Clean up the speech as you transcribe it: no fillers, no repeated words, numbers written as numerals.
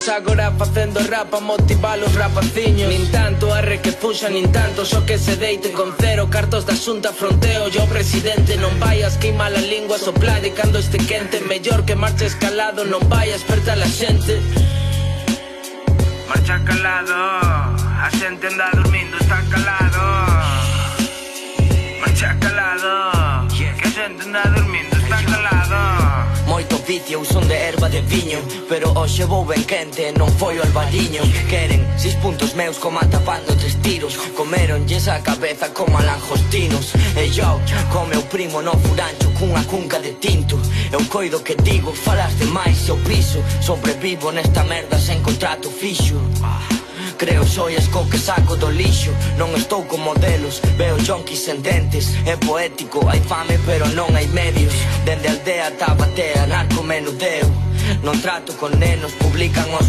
Agora facendo rap a motivar os rapaciños. Nin tanto arre que fuxa, nin tanto só que se deite con cero. Cartos da xunta fronteo yo presidente. Non vayas queima a lingua soplade cando este quente. Mellor que marche escalado, non vayas esperta a xente. Marcha calado, a xente anda dormindo, está calado. Marcha calado, que a xente anda dormindo, está calado. Moito vicio, eu son de erva de viño, pero hoxe vou ben quente, non foi o albariño. Queren 6 puntos meus como tapando 3 tiros. Comeronlles a cabeza como a langostinos. E yo, co meu primo no furancho cunha cunca de tinto. Eu coido que digo, falas demais e o piso. Sobrevivo nesta merda sen contrato fixo. Creo xoias co que saco do lixo. Non estou con modelos, veo junkies en dentes. É poético, hai fame pero non hai medios. Dende aldea ata batea, narco menudeo. Non trato con nenos, publican os